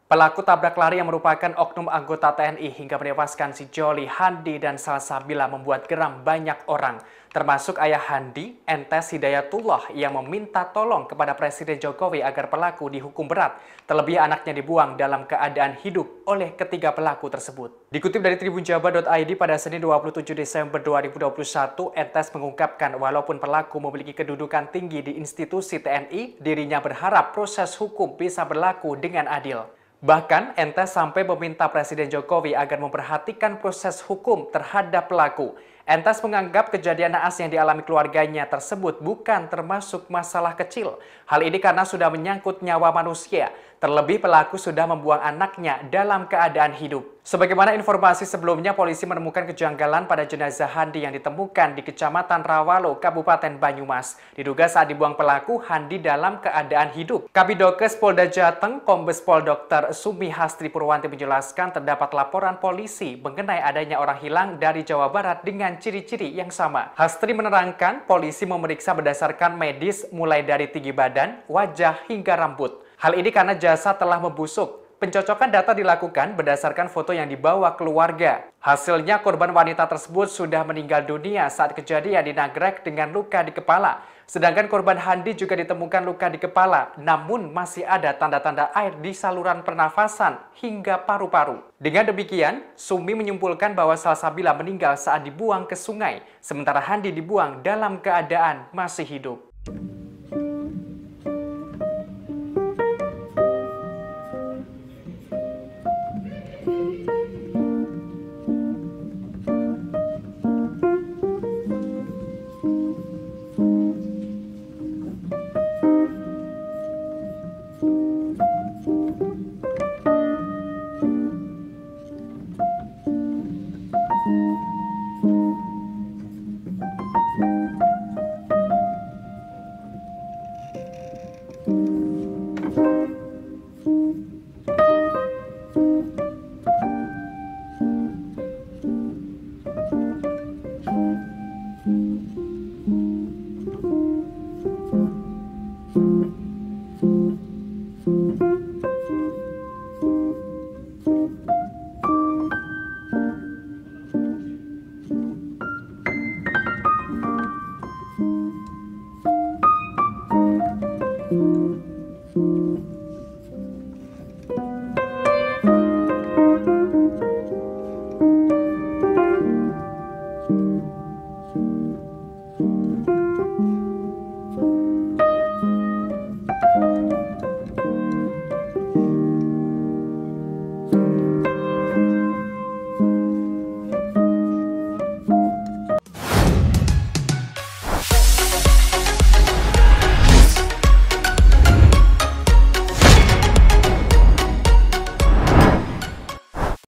Pelaku tabrak lari yang merupakan oknum anggota TNI hingga menewaskan si Joli, Handi, dan Salsabila membuat geram banyak orang, termasuk ayah Handi, Entes Hidayatullah, yang meminta tolong kepada Presiden Jokowi agar pelaku dihukum berat, terlebih anaknya dibuang dalam keadaan hidup oleh ketiga pelaku tersebut. Dikutip dari tribunjabar.id pada Senin 27 Desember 2021, Entes mengungkapkan walaupun pelaku memiliki kedudukan tinggi di institusi TNI, dirinya berharap proses hukum bisa berlaku dengan adil. Bahkan, Entes sampai meminta Presiden Jokowi agar memperhatikan proses hukum terhadap pelaku. Entes menganggap kejadian naas yang dialami keluarganya tersebut bukan termasuk masalah kecil. Hal ini karena sudah menyangkut nyawa manusia. Terlebih pelaku sudah membuang anaknya dalam keadaan hidup. Sebagaimana informasi sebelumnya, polisi menemukan kejanggalan pada jenazah Handi yang ditemukan di Kecamatan Rawalo, Kabupaten Banyumas. Diduga saat dibuang pelaku, Handi dalam keadaan hidup. Kabidokes Polda Jateng, Kombes Pol Dr. Sumi Hastri Purwanti menjelaskan terdapat laporan polisi mengenai adanya orang hilang dari Jawa Barat dengan ciri-ciri yang sama. Hastri menerangkan polisi memeriksa berdasarkan medis mulai dari tinggi badan, wajah, hingga rambut. Hal ini karena jasad telah membusuk. Pencocokan data dilakukan berdasarkan foto yang dibawa keluarga. Hasilnya korban wanita tersebut sudah meninggal dunia saat kejadian di Nagrek dengan luka di kepala. Sedangkan korban Handi juga ditemukan luka di kepala, namun masih ada tanda-tanda air di saluran pernafasan hingga paru-paru. Dengan demikian, Sumi menyimpulkan bahwa Salsabila meninggal saat dibuang ke sungai, sementara Handi dibuang dalam keadaan masih hidup.